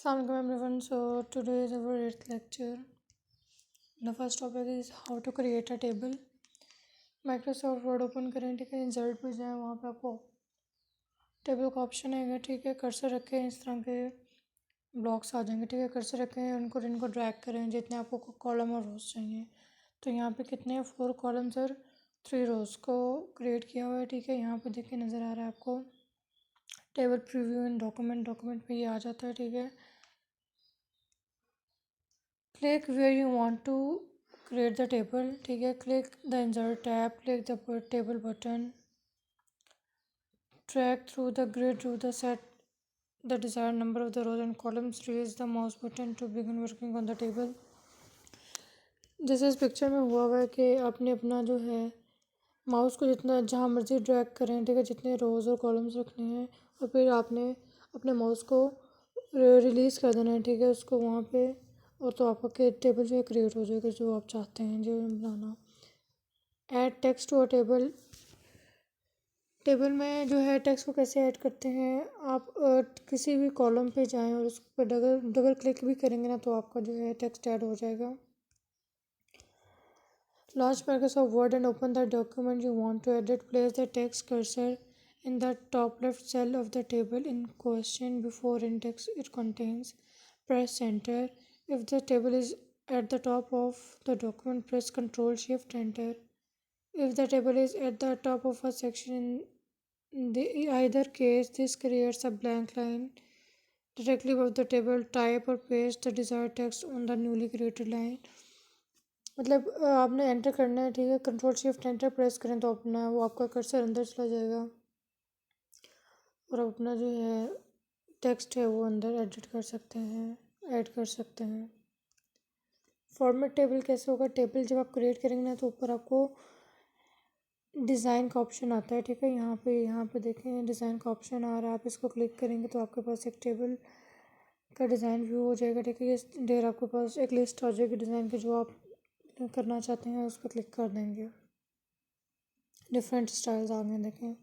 Assalamualaikum everyone. So today is our eighth lecture. The first topic is how to create a table. Microsoft word open करें, ठीक है। Insert पे जाएं, वहाँ पे आपको टेबल का ऑप्शन आएगा, ठीक है। कर्सर रखें, इस तरह के ब्लॉक्स आ जाएंगे, ठीक है। कर्सर रखें, इनको ड्रैग करें जितने आपको कॉलम और रोज चाहिए। तो यहाँ पे कितने 4 कॉलम्स और 3 रोज को क्रिएट किया हुआ है, ठीक है। यहाँ पे देखिए नज़र आ रहा है आपको टेबल प्रीव्यू इन डॉक्यूमेंट पे ये आ जाता है, ठीक है। Click where you want to create the table, ठीक है। Click the insert tab, click the table button, drag through the grid to the set the desired number of the rows and columns, raise the mouse button to begin working on the table। जैसे इस picture में हुआ है कि आपने अपना जो है माउस को जितना जहाँ मर्जी ड्रैग करें, ठीक है, जितने रोज़ और कॉलम्स रखने हैं, और फिर आपने अपने माउस को रिलीज़ कर देना है, ठीक है, उसको वहाँ पे। और तो आपका टेबल जो है क्रिएट हो जाएगा जो आप चाहते हैं जो बनाना। Add text to a table. Table में जो है टेक्स्ट को कैसे ऐड करते हैं, आप किसी भी कॉलम पे जाएं और उस पर डबल क्लिक भी करेंगे ना तो आपका जो है टेक्स्ट ऐड हो जाएगा। Launch Microsoft Word and open the document you want to edit. Place the text cursor in the top left cell of the table in question before index it contains. Press enter. If the table is at the top of the document, press Ctrl Shift Enter. If the table is at the top of a section, in either case, this creates a blank line directly above the table. Type or paste the desired text on the newly created line. मतलब आपने enter करना है, ठीक है। Control shift enter press करें तो अपना वो आपका कर्सर अंदर चला जाएगा और आप अपना जो है टेक्स्ट है वो अंदर एडिट कर सकते हैं, ऐड कर सकते हैं। फॉर्मेट टेबल कैसे होगा, टेबल जब आप क्रिएट करेंगे ना तो ऊपर आपको डिज़ाइन का ऑप्शन आता है, ठीक है। यहाँ पे देखें डिज़ाइन का ऑप्शन आ रहा है, आप इसको क्लिक करेंगे तो आपके पास एक टेबल का डिज़ाइन व्यू हो जाएगा, ठीक है। ये ढेर आपके पास एक लिस्ट आ जाएगी डिज़ाइन की जो आप करना चाहते हैं, उस पर क्लिक कर देंगे। डिफरेंट स्टाइल्स आ गए देखें।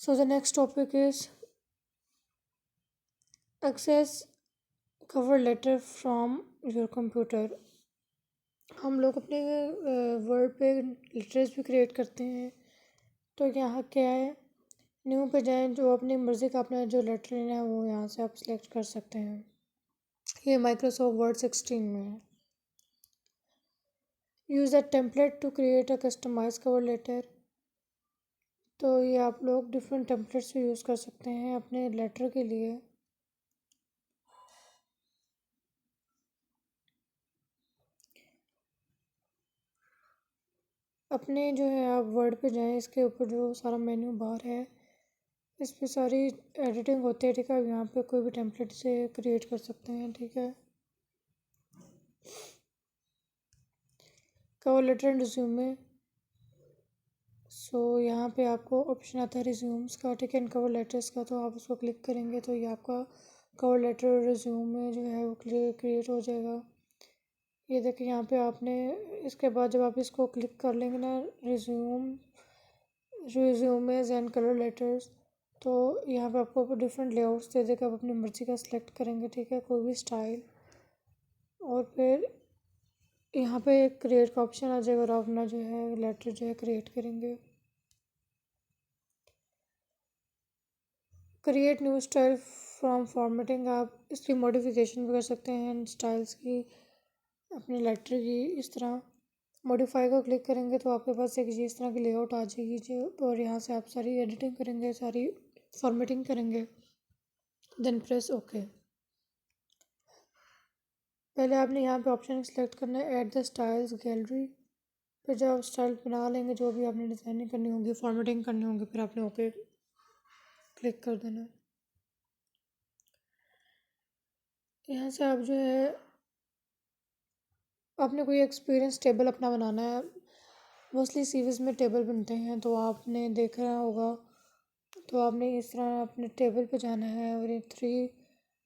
So the next topic is access cover letter from your computer. हम लोग अपने वर्ड पे लेटर्स भी क्रिएट करते हैं, तो यहाँ क्या है, न्यू पे जाएं, जो अपनी मर्ज़ी का अपना जो लेटर लेना है वो यहाँ से आप सिलेक्ट कर सकते हैं। ये माइक्रोसॉफ्ट वर्ड 16 में है। Use a template to create a customise cover letter. तो ये आप लोग डिफरेंट टेम्पलेट्स भी यूज़ कर सकते हैं अपने लेटर के लिए। अपने जो है आप वर्ड पे जाएं, इसके ऊपर जो सारा मेन्यू बार है इस पर सारी एडिटिंग होती है, ठीक है। यहाँ पे कोई भी टेम्पलेट से क्रिएट कर सकते हैं, ठीक है। Cover letter and resume. So यहाँ पे आपको ऑप्शन आता है रिज्यूम्स का, ठीक है, एंड कवर लेटर्स का। तो आप उसको क्लिक करेंगे तो ये आपका कवर लेटर और रिज्यूमे जो है वो क्रिएट हो जाएगा। ये देखिए यहाँ पे आपने इसके बाद जब आप इसको क्लिक कर लेंगे ना, रिज्यूमेज एंड कलर लेटर्स, तो यहाँ पे आपको डिफरेंट लेआउट्स दे देगा। आप अपनी मर्ज़ी का सिलेक्ट करेंगे, ठीक है, कोई भी स्टाइल। और फिर यहाँ पे एक क्रिएट का ऑप्शन आ जाएगा और आप अपना जो है लेटर जो है क्रिएट करेंगे। Create new style from formatting. आप इसकी मॉडिफिकेशन भी कर सकते हैं स्टाइल्स की, अपने लेटर की। इस तरह मॉडिफाई को क्लिक करेंगे तो आपके पास एक इस तरह की लेआउट आ जाएगी जो, और यहाँ से आप सारी एडिटिंग करेंगे, सारी फॉर्मेटिंग करेंगे, देन प्रेस ओके। पहले आपने यहाँ पे ऑप्शन सेलेक्ट करना है ऐड द स्टाइल्स गैलरी। फिर जब आप स्टाइल बना लेंगे जो भी आपने डिज़ाइनिंग करनी होगी, फॉर्मेटिंग करनी होगी, फिर आपने ओके क्लिक कर देना है। यहाँ से आप जो है आपने कोई एक्सपीरियंस टेबल अपना बनाना है। मोस्टली सीवीज में टेबल बनते हैं तो आपने देखा होगा, तो आपने इस तरह अपने टेबल पे जाना है और ये 3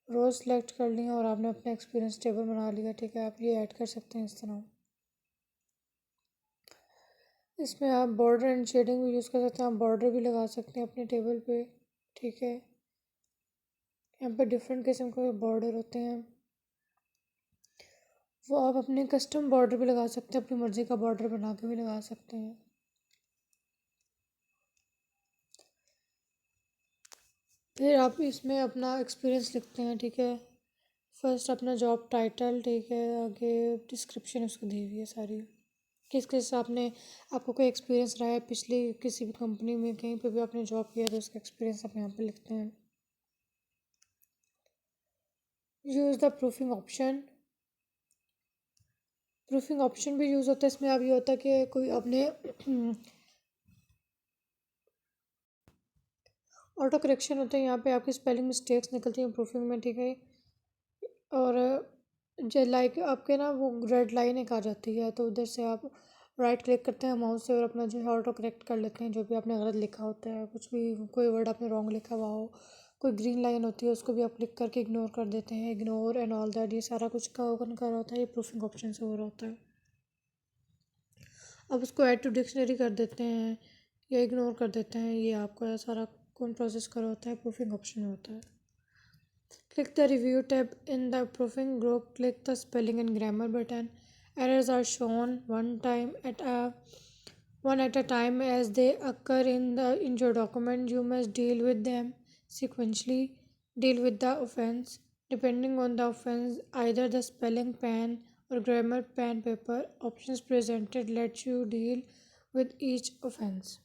रोज सेलेक्ट कर लिया और आपने अपना एक्सपीरियंस टेबल बना लिया, ठीक है। आप ये ऐड कर सकते हैं इस तरह। इसमें आप बॉर्डर एंड शेडिंग भी यूज़ कर सकते हैं, आप बॉर्डर भी लगा सकते हैं अपने टेबल पे, ठीक है। यहाँ पे डिफरेंट किस्म के बॉर्डर होते हैं, वो आप अपने कस्टम बॉर्डर भी लगा सकते हैं, अपनी मर्ज़ी का बॉर्डर बना के भी लगा सकते हैं। फिर आप इसमें अपना एक्सपीरियंस लिखते हैं, ठीक है। फर्स्ट अपना जॉब टाइटल, ठीक है, आगे डिस्क्रिप्शन उसको दी हुई है सारी, किस किस आपने, आपको कोई एक्सपीरियंस रहा है पिछली किसी भी कंपनी में, कहीं पे भी आपने जॉब किया तो उसका एक्सपीरियंस आप यहाँ पे लिखते हैं। Use the proofing option, proofing option भी यूज़ होता है इसमें। अब ये होता है कि कोई आपने ऑटो करेक्शन होता है, यहाँ पे आपकी स्पेलिंग मिस्टेक्स निकलती हैं प्रूफिंग में, ठीक है। और जो लाइक आपके ना वो रेड लाइन एक आ जाती है, तो उधर से आप राइट क्लिक करते हैं माउस से और अपना जो है ऑटो करेक्ट कर लेते हैं, जो भी आपने गलत लिखा होता है, कुछ भी कोई वर्ड आपने रॉन्ग लिखा हुआ हो, कोई ग्रीन लाइन होती है उसको भी आप क्लिक करके इग्नोर कर देते हैं, इग्नोर एंड ऑल दैट, ये सारा कुछ का ओपन कर रहा होता है, ये प्रूफिंग ऑप्शन से हो रहा होता है। अब उसको ऐड टू डिक्शनरी कर देते हैं या इग्नोर कर देते हैं, ये आपका सारा कौन प्रोसेस कर रहा होता है, प्रूफिंग ऑप्शन में होता है। Click the review tab in the proofing group. Click the spelling and grammar button. Errors are shown one at a time as they occur in your document. You must deal with them sequentially. Deal with the offense. Depending on the offense, either the spelling pen or grammar pen paper options presented let you deal with each offense.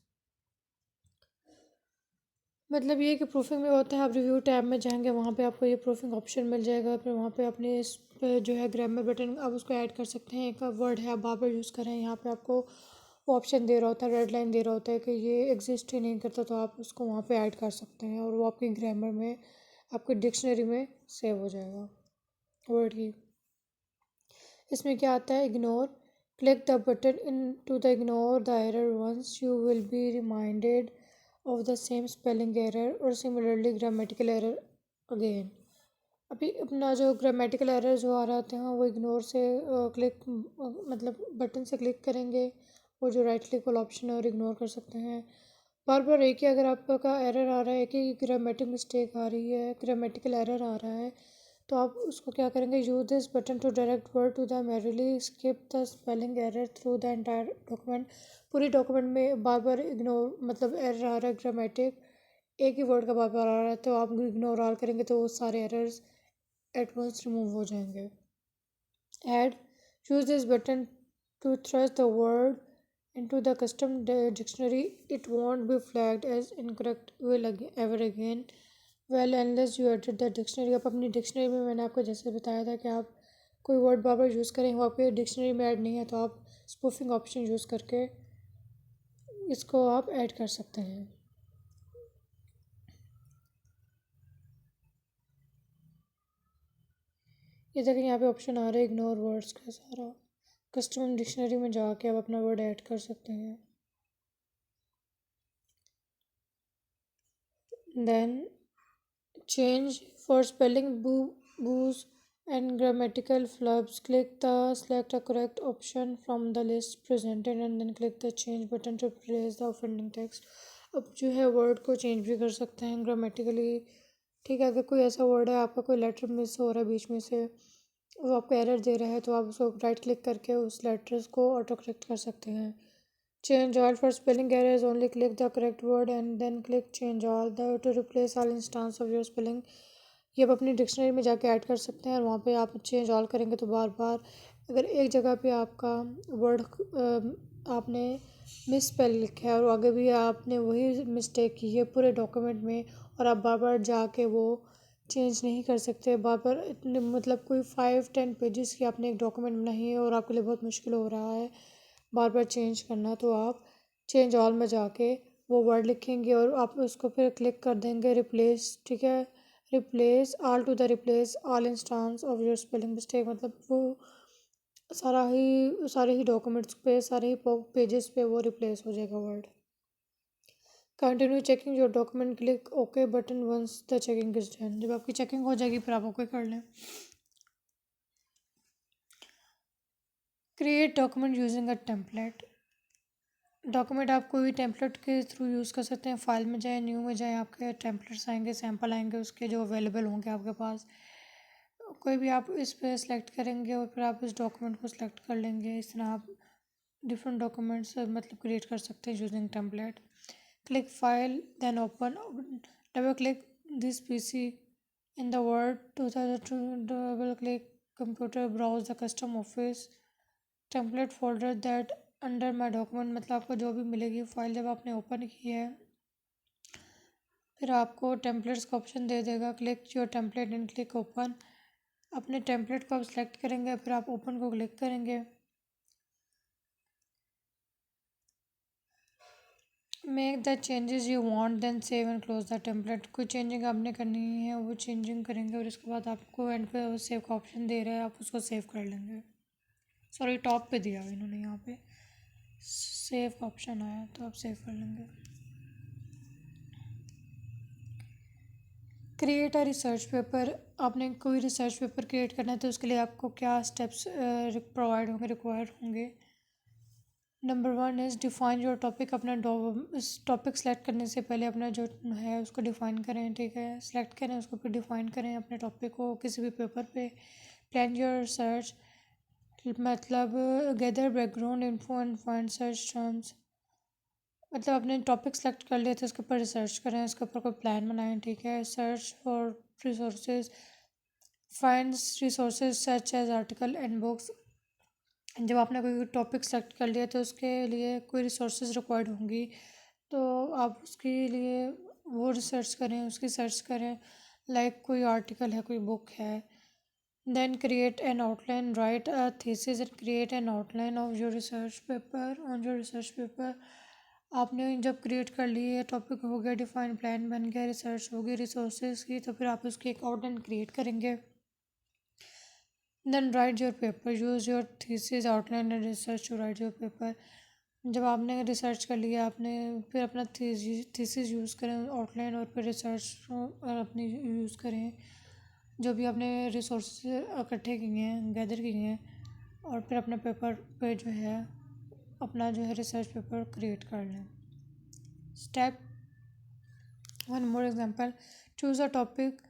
मतलब ये कि proofing में होता है, आप review tab में जाएंगे वहाँ पे आपको ये प्रूफिंग ऑप्शन मिल जाएगा, फिर वहाँ पे अपने इस पे जो है ग्रामर बटन आप उसको ऐड कर सकते हैं। एक वर्ड है आप बार बार यूज़ करें, यहाँ पे आपको वो ऑप्शन दे रहा होता है, रेड लाइन दे रहा होता है कि ये एग्जिस्ट ही नहीं करता, तो आप उसको वहाँ पे ऐड कर सकते हैं और वो आपकी ग्रामर में, आपकी डिक्शनरी में सेव हो जाएगा वर्ड की। इसमें क्या आता है, ignore, click the button in to the ignore the error once you will be reminded of the same spelling error और सिमिलरली ग्रामेटिकल एरर अगेन। अभी अपना जो ग्रामेटिकल एरर जो आ रहे होते हैं वो इग्नोर से क्लिक मतलब बटन से क्लिक करेंगे, वो जो राइट क्लिक वाला ऑप्शन है और इग्नोर कर सकते हैं। बार बार एक ही अगर आपका एरर आ रहा है कि ग्रामेटिक मिस्टेक आ रही है, ग्रामेटिकल एरर आ रहा है, तो आप उसको क्या करेंगे, use this button to direct Word to the manually skip the spelling error through the entire document. पूरी डॉक्यूमेंट में बार बार इग्नोर मतलब एरर आ रहा है, ग्रामेटिक एक ही वर्ड का बार बार आ रहा है, तो आप इग्नोर ऑल करेंगे तो वो सारे एरर्स एट वंस रिमूव हो जाएंगे। Add, use this button to thrust the word into the custom dictionary. It won't be flagged as incorrect ever again. Well, unless you edit the dictionary. आप अपनी dictionary में, मैंने आपको जैसे बताया था कि आप कोई वर्ड बार बार यूज़ करें, वो आपके डिक्शनरी में ऐड नहीं है, तो आप स्पूफिंग ऑप्शन यूज़ करके इसको आप ऐड कर सकते हैं। ये देखें यहाँ पे ऑप्शन आ रहा है इग्नोर वर्ड्स का सारा, कस्टम डिक्शनरी में जाके आप अपना वर्ड ऐड कर सकते हैं। Then change for spelling boos and grammatical flubs. Select a correct option from the list presented and then click the change button to replace the offending text. अब जो है वर्ड को चेंज भी कर सकते हैं ग्रामेटिकली, ठीक है। अगर कोई ऐसा वर्ड है आपका कोई लेटर मिस हो रहा है बीच में से, वो आपको एरर दे रहा है, तो आप उसको राइट क्लिक करके उस लेटर्स को ऑटो करेक्ट कर सकते हैं। Change all for spelling errors. Only click the correct word and then click change all to replace all instance of your spelling. ये आप अपनी डिक्शनरी में जाके ऐड कर सकते हैं और वहाँ पे आप चेंज ऑल करेंगे तो बार बार अगर एक जगह पे आपका वर्ड आपने मिस स्पेल लिखा है और आगे भी आपने वही मिस्टेक की है पूरे डॉक्यूमेंट में, और आप बार बार जाके वो चेंज नहीं कर सकते, बार बार इतने मतलब कोई 5-10 पेजेस की आपने एक डॉक्यूमेंट बनाई है और आपके लिए बहुत मुश्किल हो रहा है बार बार चेंज करना, तो आप चेंज ऑल में जाके वो वर्ड लिखेंगे और आप उसको फिर क्लिक कर देंगे रिप्लेस, ठीक है। Replace all to the replace all instance of your spelling mistake, मतलब वो सारे ही डॉक्यूमेंट्स पे, सारे ही पेजेस पे वो रिप्लेस हो जाएगा word. Continue checking your document, click okay button once the checking is done. जब आपकी चेकिंग हो जाएगी फिर आप ओके कर लें। Create document using a template. Document आप कोई भी टेम्पलेट के थ्रू यूज़ कर सकते हैं। फाइल में जाए, न्यू में जाए, आपके टेम्पलेट्स आएंगे, सैम्पल आएंगे उसके जो अवेलेबल होंगे आपके पास। कोई भी आप इस पर सेलेक्ट करेंगे और फिर आप इस डॉक्यूमेंट को सिलेक्ट कर लेंगे। इस तरह आप डिफरेंट डॉक्यूमेंट्स मतलब क्रिएट कर सकते हैं using template. Click file then open, double click this PC in the Word 2002, double click computer, browse the custom office template folder that under my document. मतलब आपको जो भी मिलेगी फाइल जब आपने ओपन की है, फिर आपको टेम्पलेट्स का ऑप्शन दे देगा। Click your template and click open. अपने टेम्पलेट को आप सेलेक्ट करेंगे, फिर आप ओपन को क्लिक करेंगे। Make the changes you want then save and close the template. कोई चेंजिंग आपने करनी है वो चेंजिंग करेंगे और इसके बाद आपको एंड पे सेव का ऑप्शन दे रहा है, आप उसको सेव कर लेंगे। सॉरी, टॉप पे दिया हुआ इन्होंने, यहाँ पे सेव का ऑप्शन आया तो आप सेव कर लेंगे। Create a research paper. आपने कोई रिसर्च पेपर क्रिएट करना है तो उसके लिए आपको क्या स्टेप्स प्रोवाइड होंगे, रिक्वायर्ड होंगे। Number 1 is define your topic. अपना टॉपिक सेलेक्ट करने से पहले अपना जो है उसको डिफ़ाइन करें, ठीक है। सेलेक्ट करें उसको, फिर डिफ़ाइन करें अपने टॉपिक को किसी भी पेपर पे। प्लान योर रिसर्च, मतलब gather background info and find search terms. मतलब अपने टॉपिक सेलेक्ट कर लिए तो उसके ऊपर रिसर्च करें, उसके ऊपर कोई प्लान बनाएं, ठीक है। Search for resources, finds resources such as article and books. जब आपने कोई टॉपिक सेलेक्ट कर लिया तो उसके लिए कोई रिसोर्सेज रिक्वायर्ड होंगी, तो आप उसके लिए वो रिसर्च करें, उसकी सर्च करें। लाइक कोई आर्टिकल है, कोई बुक है। Then create an outline, write a thesis and create an outline of your research paper on your research paper. आपने जब क्रिएट कर लिए, टॉपिक हो गया डिफाइन, प्लान बन गया, रिसर्च हो गई रिसोर्सेज की, तो फिर आप उसकी एक आउटलाइन क्रिएट करेंगे। Then write your paper, use your thesis outline and research to write your paper. जब आपने रिसर्च कर लिया, आपने फिर अपना थीसिस यूज़ करें आउटलाइन, और फिर रिसर्च अपनी यूज़ करें जो भी आपने रिसोर्स इकट्ठे किए हैं, गैदर किए हैं, और फिर अपने पेपर पे जो है अपना जो है रिसर्च पेपर क्रिएट कर लें। Step one more example, choose a topic,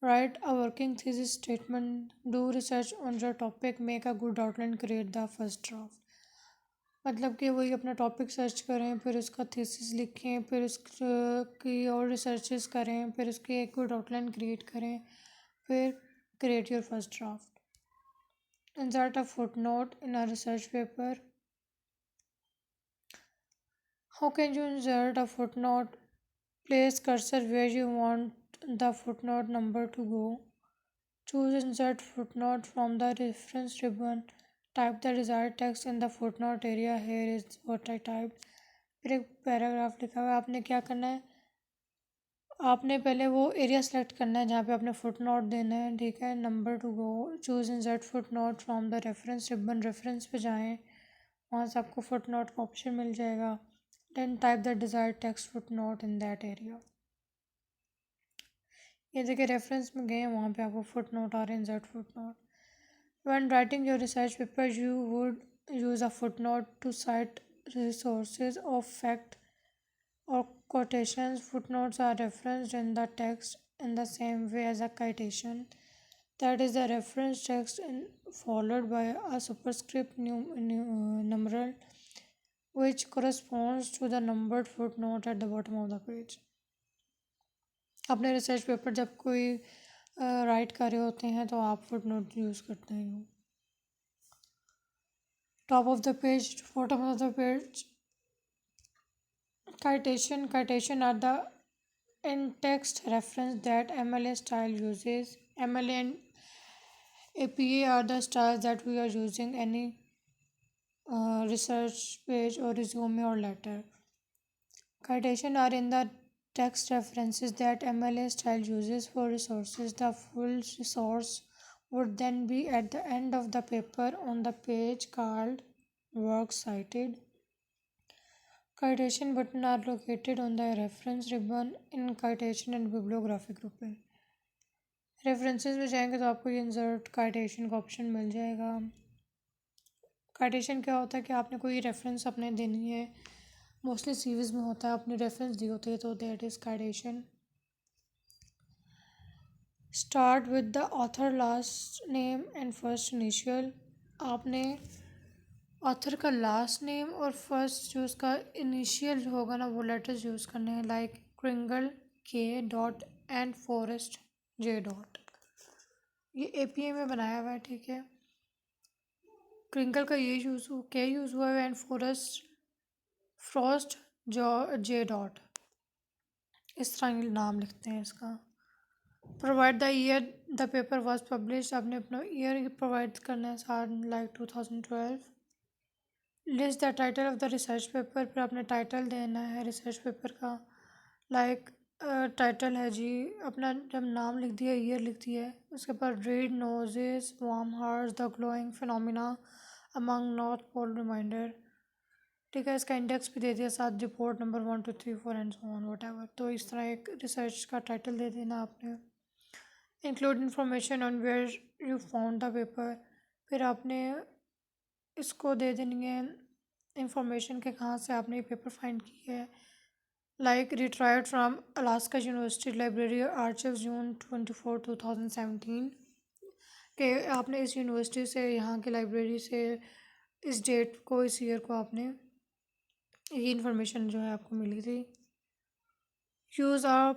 write a working thesis statement, do research on your topic, make a good outline, create the first draft। मतलब कि वही अपना टॉपिक सर्च करें, फिर उसका थीसिस लिखें, फिर उसकी और रिसर्चेस करें, फिर उसकी एक गुड आउटलाइन क्रिएट करें, फिर create your first draft. Insert a footnote in a research paper. How can you insert a foot note? Place cursor where you want the footnote number to go. Choose insert footnote from the reference ribbon. Type the desired text in the footnote area. Here is what I typed. फिर एक paragraph लिखा हुआ है। आपने क्या करना है, आपने पहले वो एरिया सेलेक्ट करना है जहाँ पे आपने फुट नोट देना है, ठीक है। Number two go, choose insert footnote from the reference ribbon. Reference पे जाएँ, वहाँ से आपको फुट नोट का ऑप्शन मिल जाएगा। Then type the desired text footnote in that area. ये देखिए रेफरेंस में गए, वहाँ पे आपको फुट नोट आ रहे हैं, insert footnote. When writing your research paper you would use a footnote to cite resources of fact or quotations. Footnotes are referenced in the text in the same way as a citation. That is the reference text followed by a superscript numeral which corresponds to the numbered footnote at the bottom of the page. अपने research paper जब कोई right कर रहे होते हैं तो आप foot note use करते हैं। Top of the page, bottom of the page. Citation are the in-text reference that MLA style uses. MLA and APA are the styles that we are using any research page or resume or letter. Citation are in the text references that MLA style uses for resources. The full resource would then be at the end of the paper on the page called Works Cited. Citation buttons are located on the reference ribbon in citation and bibliography grouping. References में जाएंगे तो आपको ये insert काइटेशन का option मिल जाएगा। काइटेशन क्या होता है कि आपने कोई रेफरेंस अपने देनी है, मोस्टली सीरीज़ में होता है, अपनी रेफरेंस दी होती है, तो that is citation. Start with the author last name and first initial. आपने ऑथर का लास्ट नेम और फर्स्ट जो उसका इनिशियल होगा ना वो लेटर्स यूज़ करने हैं, like Kringle K. And forest J. ये APA में बनाया हुआ है, ठीक है। क्रिंकल का ये यूज़ हुआ है एंड फ्रॉस्ट J. इस तरह ये नाम लिखते हैं इसका। Provide the year the paper was publish. आपने अपना ईयर प्रोवाइड करना है, साल like 2012। List the title of the research paper. फिर आपने टाइटल देना है रिसर्च पेपर का, लाइक टाइटल है जी अपना, जब नाम लिख दिया, ईयर लिख दिया है, उसके बाद read noses warm hearts the glowing phenomena among north pole reminder, ठीक है। इसका इंडेक्स भी दे दिया साथ, report number 1 2 3 4 and so on whatever. तो इस तरह एक रिसर्च का टाइटल दे देना आपने। Include information on where you found the paper. फिर आपने इसको दे देनी है इंफॉर्मेशन के कहाँ से आपने ये पेपर फाइंड किया है, like retrieved from Alaska university library archive June 24 2017, कि आपने इस यूनिवर्सिटी से, यहाँ की लाइब्रेरी से इस डेट को, इस ईयर को आपने ये इन्फॉर्मेशन जो है आपको मिली थी। Use a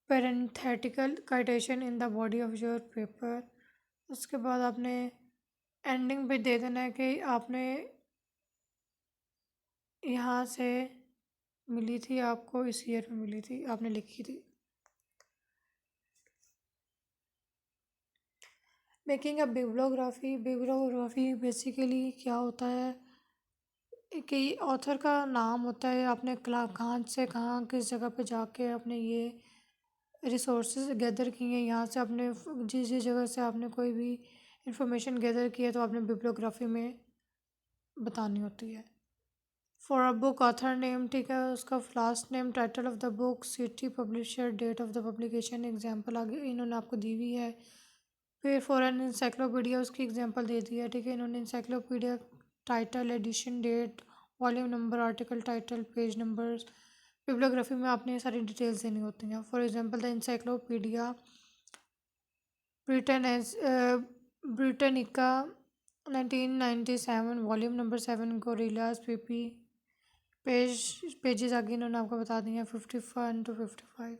parenthetical citation in the body of your paper. उसके बाद आपने एंडिंग पे दे देना है कि आपने यहाँ से मिली थी, आपको इस ईयर में मिली थी, आपने लिखी थी। मेकिंग अ बिब्लियोग्राफी बेसिकली क्या होता है कि ऑथर का नाम होता है, आपने कहाँ से कहाँ किस जगह पे जाके आपने ये रिसोर्सेज गैदर किए हैं, यहाँ से आपने जिस जिस जगह से आपने कोई भी इंफॉर्मेशन गैदर की है तो आपने बिब्लियोग्राफी में बतानी होती है। For a book author name, ठीक है, उसका last name, title of the book, city, publisher, date of the publication, example आगे इन्होंने आपको दी हुई है। फिर फॉर एन इंसाइक्लोपीडिया, उसकी एग्जांपल दे दी है, ठीक है। इन्होंने encyclopedia title, edition date, volume number, article title, page numbers. Bibliography में आपने ये सारी डिटेल्स देनी होती हैं। For example the encyclopedia Britain as Britannica 1997, volume number 7, gorillas PP. Pages आगे इन्होंने आपको बता दिए हैं 51 to 55।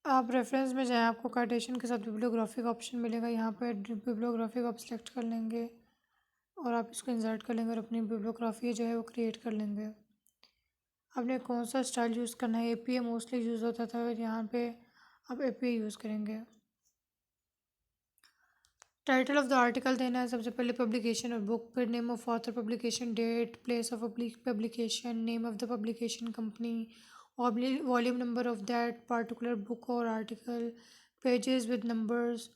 आप रेफरेंस में जाएँ, आपको काइटेशन के साथ बिब्लियोग्राफी का ऑप्शन मिलेगा, यहाँ पे बिब्लियोग्राफी को आप सेलेक्ट कर लेंगे और आप इसको इंसर्ट कर लेंगे और अपनी बिब्लियोग्राफी जो है वो क्रिएट कर लेंगे। आपने कौन सा स्टाइल यूज़ करना है, APA मोस्टली यूज़ होता था, यहाँ पे आप APA यूज़ करेंगे। टाइटल ऑफ द आर्टिकल देना है सबसे पहले, पब्लिकेशन और बुक, फिर name of author, publication date, place of publication, name of the publication company, volume number of that particular book और article, pages with numbers,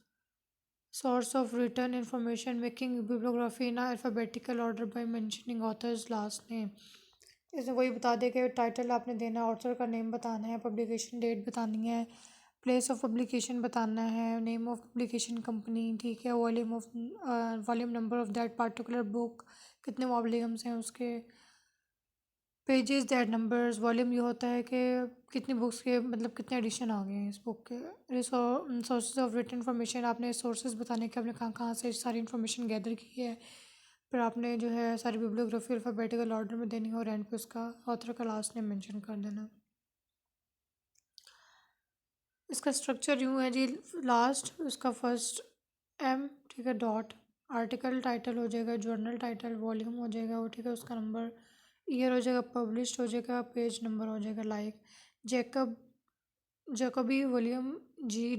source of written information, making bibliography in alphabetical order by mentioning author's last name। इसमें वही बता दे कि title आपने देना है, author का name बताना है, पब्लिकेशन डेट बतानी है, प्लेस ऑफ पब्लिकेशन बताना है, नेम ऑफ पब्लिकेशन कंपनी, ठीक है, volume number of that particular book, कितने वॉल्यूम्स हैं उसके, पेजेस दैट नंबर्स, वॉल्यूम ये होता है कि कितनी बुक्स के, मतलब कितने एडिशन आ गए हैं इस बुक के। सोर्सेज ऑफ रिटन इन्फॉर्मेशन, आपने सोर्सेज बताने के, आपने कहाँ कहाँ से सारी इन्फॉर्मेशन गैदर की है। फिर आपने जो है सारी बिब्लियोग्राफी अल्फ़ाबेटिकल ऑर्डर में देनी है और एंड पे उसका ऑथर का लास्ट नेम मेंशन कर देना। इसका स्ट्रक्चर यूँ है जी, लास्ट उसका फर्स्ट M, ठीक है, डॉट, आर्टिकल टाइटल हो जाएगा, जर्नल टाइटल, वॉल्यूम हो जाएगा वो, ठीक है, उसका नंबर, ईयर हो जाएगा, पब्लिश्ड हो जाएगा, पेज नंबर हो जाएगा, like Jacoby William G.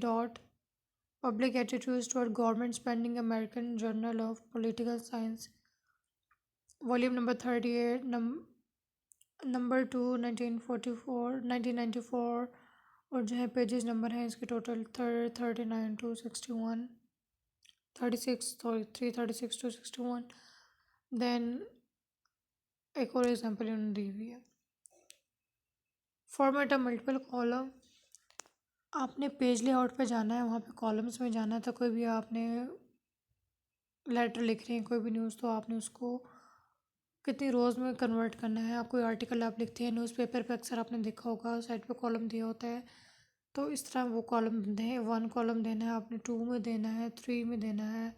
Public attitudes toward government spending, American journal of political science, volume number 38, number 2, 1994 और जो है पेजेस नंबर हैं इसके total 39 to 61, 36, sorry 336 to 61। Then एक और एग्जांपल इन्होंने दी हुई है, फॉर्मेट अ मल्टीपल कॉलम। आपने पेज लेआउट पे जाना है, वहाँ पे कॉलम्स में जाना है, तो कोई भी आपने लेटर लिख रहे हैं, कोई भी न्यूज़, तो आपने उसको कितनी रोज़ में कन्वर्ट करना है। आप कोई आर्टिकल आप लिखते हैं न्यूज़पेपर पे, अक्सर आपने देखा होगा साइड पे कॉलम दिया होता है, तो इस तरह वो कॉलम दें, 1 कॉलम देना है आपने, 2 में देना है, 3 में देना है,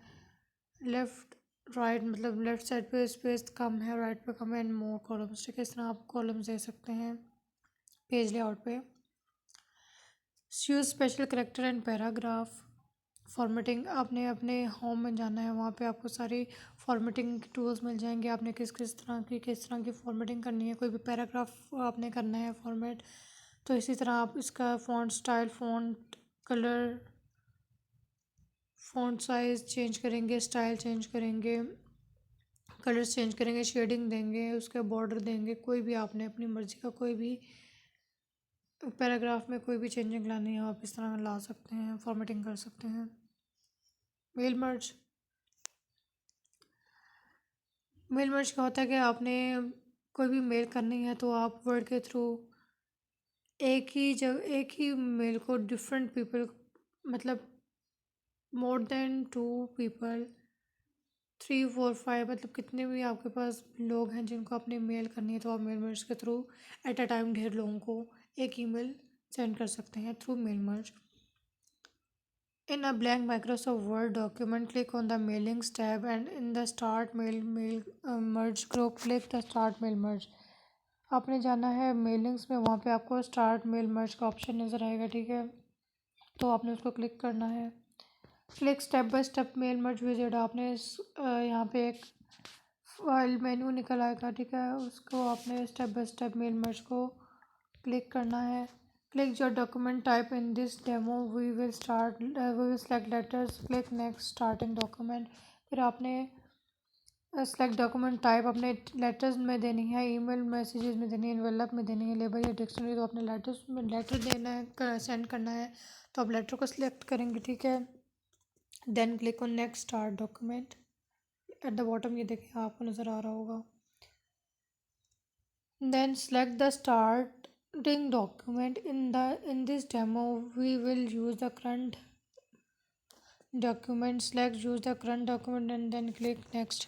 लेफ़्ट राइट मतलब लेफ़्ट साइड पे स्पेस कम है, राइट पे कम है, एंड मोर कॉलम्स। ठीक है, इस तरह आप कॉलम्स दे सकते हैं पेज लेआउट पे। Use special character and paragraph. Formatting, आपने अपने होम में जाना है, वहाँ पे आपको सारी फॉर्मेटिंग टूल्स मिल जाएंगे। आपने किस किस तरह की फॉर्मेटिंग करनी है, कोई भी पैराग्राफ आपने करना है फॉर्मेट, तो इसी तरह आप इसका font style, font colour, font size change करेंगे, स्टाइल चेंज करेंगे, कलर्स चेंज करेंगे, शेडिंग देंगे, उसके बॉर्डर देंगे, कोई भी आपने अपनी मर्ज़ी का कोई भी पैराग्राफ में कोई भी चेंजिंग लानी है आप इस तरह ला सकते हैं, फॉर्मेटिंग कर सकते हैं। मेल मर्ज, मेल मर्ज क्या होता है कि आपने कोई भी मेल करनी है तो आप वर्ड के थ्रू एक ही मेल को डिफरेंट पीपल, मतलब मोर देन 2 पीपल, 3 4 5, मतलब कितने भी आपके पास लोग हैं जिनको आपने मेल करनी है, तो आप मेल मर्ज के थ्रू एट अ टाइम ढेर लोगों को एक ईमेल सेंड कर सकते हैं through mail merge. In a blank Microsoft Word document, click on the Mailings tab, and in the Start Mail Merge group, click the Start Mail Merge. आपने जाना है मेलिंग्स में, वहाँ पे आपको स्टार्ट मेल मर्ज का ऑप्शन नज़र आएगा। ठीक है, तो आपने उसको क्लिक करना है। Click step by step mail merge visit, आपने यहाँ पे एक फाइल मेन्यू निकल आएगा। ठीक है, उसको आपने step by step mail merge को क्लिक करना है। Click your document type in this demo. We will select letters. Click next starting document. फिर आपने select document type अपने letters में देनी है, email messages में देनी है, envelope में देनी है, label या dictionary। तो अपने letters में letter देना है, send करना है, तो आप letter को select करेंगे। ठीक है, then click on next start document। at the bottom ये देखिए आपको नज़र आ रहा होगा। Then select the starting document. In this demo we will use the current document. Select use the current document and then click next।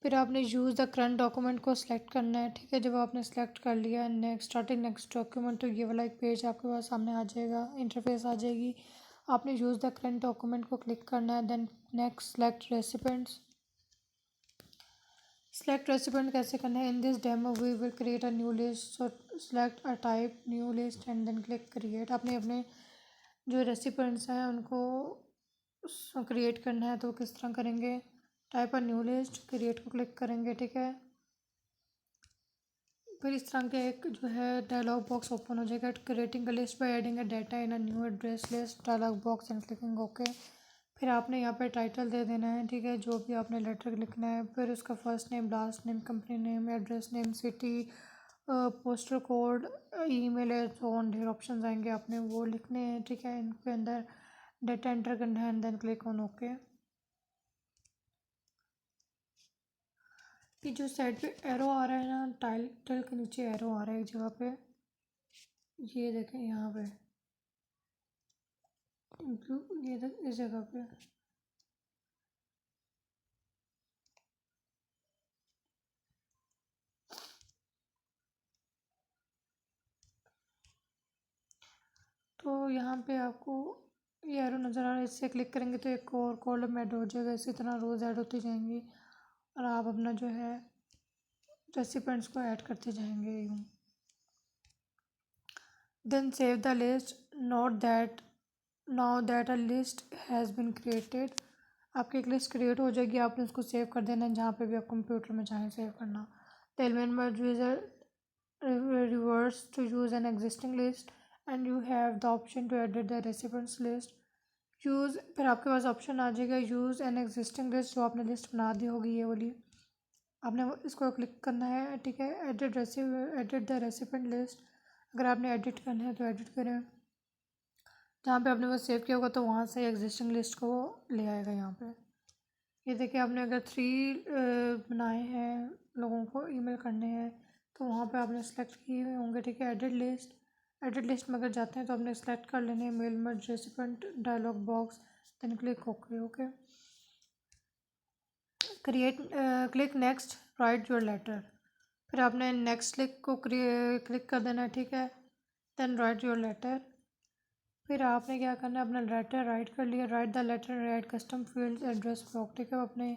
फिर आपने use the current document को select करना है। ठीक है, जब आपने सेलेक्ट कर लिया नेक्स्ट स्टार्टिंग नेक्स्ट डॉक्यूमेंट, तो ये वाला एक पेज आपके पास सामने आ जाएगा, इंटरफेस आ जाएगी। आपने यूज़ द करंट डॉक्यूमेंट को क्लिक करना है, then next select recipients. Select recipient कैसे करना है, in this demo we will create a new list, so select a type new list and then click create. आपने अपने जो रेसिपेंट्स हैं उनको क्रिएट करना है, तो किस तरह करेंगे, टाइप अ न्यू लिस्ट, क्रिएट को क्लिक करेंगे। ठीक है, फिर इस तरह का एक जो है डायलॉग बॉक्स ओपन हो जाएगा। Creating a list by adding a data in a new address list dialog box and clicking okay. फिर आपने यहाँ पे टाइटल दे देना है। ठीक है, जो भी आपने लेटर लिखना है, फिर उसका first name, last name, company name, address name, city, postal code, email है, तो ऑन ढेर ऑप्शन आएंगे, आपने वो लिखने हैं। ठीक है, इनके अंदर डेटा एंटर करना है and then click on okay. ये जो साइड पे एरो आ रहा है ना, टाइटल के नीचे एरो आ रहा है एक जगह पे, ये देखें यहाँ पे, ये इस जगह पे। तो यहाँ पे आपको ये एरो नज़र आ रहा है, इससे क्लिक करेंगे तो एक और कॉलम ऐड हो जाएगा। इसी तरह रोज़ ऐड होती जाएंगी और आप अपना जो है रेसिपेंट्स को ऐड करते जाएंगे यूँ। Then save the list, note that now that a list has been created. आपकी एक लिस्ट क्रिएट हो जाएगी, आपने उसको सेव कर देना है जहाँ पे भी आप कंप्यूटर में चाहें सेव करना। The element user reverse to use an existing list and you have the option to edit the recipients list। Use, फिर आपके पास ऑप्शन आ जाएगा यूज़ एन एग्जिस्टिंग लिस्ट, जो आपने लिस्ट बना दी होगी ये वाली, आपने इसको क्लिक करना है। ठीक है, एडिट द रेसिपेंट लिस्ट, अगर आपने एडिट करना है तो एडिट करें, जहाँ पे आपने बस सेव किया होगा तो वहाँ से एग्जिस्टिंग लिस्ट को ले आएगा यहाँ पे। ये देखिए, आपने अगर 3 बनाए हैं, लोगों को ईमेल करने हैं, तो वहाँ पे आपने सेलेक्ट किए हुए होंगे। ठीक है, एडिट लिस्ट में अगर जाते हैं तो आपने सेलेक्ट कर लेने हैं mail merge recipient dialog box, then click okay. Okay, click next, write your letter. फिर आपने नेक्स्ट क्लिक को क्लिक कर देना है, ठीक है। Then write your letter. फिर आपने क्या करना है, अपना लेटर राइट कर लिया, write the letter, write custom field address block, ठीक है। अपने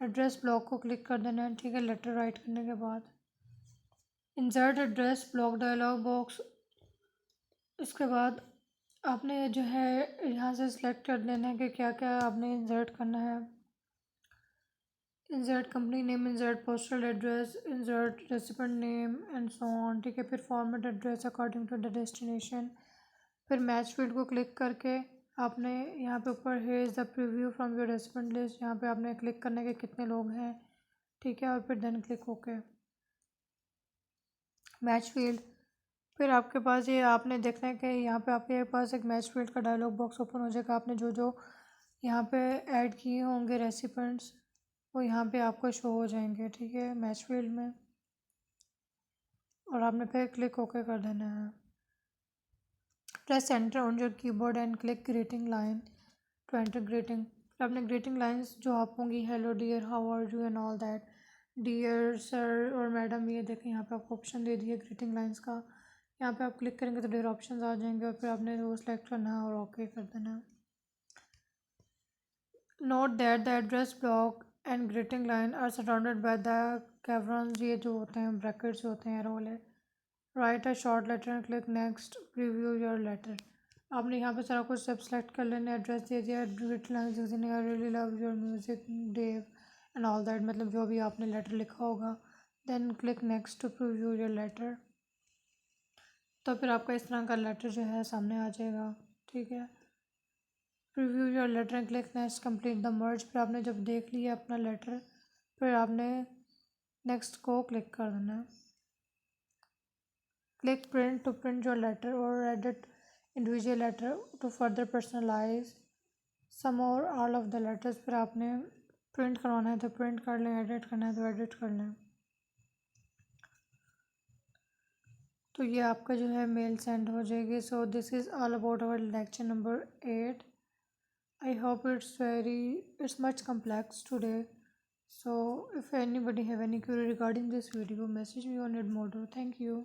एड्रेस ब्लॉक को क्लिक कर देना है, ठीक है, लेटर राइट करने के बाद। Insert address block dialog box, इसके बाद आपने जो है यहाँ से सिलेक्ट कर लेना है कि क्या क्या आपने इंसर्ट करना है। Insert company name, insert postal address, insert recipient name and so on, ठीक है। फिर format address according to the destination. फिर मैच फील्ड को क्लिक करके आपने यहाँ पे ऊपर है is the preview from your recipient list, यहाँ पे आपने क्लिक करने के कितने लोग हैं, ठीक है। और फिर then click okay. Match field, फिर आपके पास ये आपने देखना है कि यहाँ पे आपके पास एक मैच फील्ड का डायलॉग बॉक्स ओपन हो जाएगा। आपने जो जो यहाँ पे ऐड किए होंगे रेसिपेंट्स वो यहाँ पे आपको शो हो जाएंगे, ठीक है, मैच फील्ड में। और आपने फिर क्लिक ओके कर देना है। Press enter on your keyboard and click greeting line to enter greeting. फिर आपने ग्रीटिंग लाइन्स जो आप होंगी, hello dear, how are you and all that, dear sir और मैडम, ये देखें यहाँ पे आपको ऑप्शन दे दिए ग्रीटिंग लाइन्स का। यहाँ पे आप क्लिक करेंगे तो ढेर ऑप्शन आ जाएंगे और फिर आपने वो सेलेक्ट करना है और ओके कर देना है। Note that the address block and greeting line are surrounded by the chevrons, ये जो होते हैं ब्रैकेट्स होते हैं रोल है। Write a short letter and click next, preview your letter. आपने यहाँ पे सारा कुछ सब सेलेक्ट कर लेना, एड्रेस दे दिया, greeting line, I really love your music Dave and all that, मतलब जो भी आपने लेटर लिखा होगा। Then click next to preview your letter. तो फिर आपका इस तरह का लेटर जो है सामने आ जाएगा, ठीक है। Preview your letter and click next, complete the merge. फिर आपने जब देख लिया अपना लेटर, फिर आपने नेक्स्ट को क्लिक कर देना है। Click print to print your letter और edit individual letter to further personalize some और ऑल ऑफ द लेटर्स। फिर आपने प्रिंट करवाना है तो प्रिंट कर लें, एडिट करना है तो एडिट कर लें। तो ये आपका जो है मेल सेंड हो जाएगी। So this is all about our lecture number 8। I hope it's much complex today. So if anybody have any query regarding this video, message me on Edmodo. Thank you.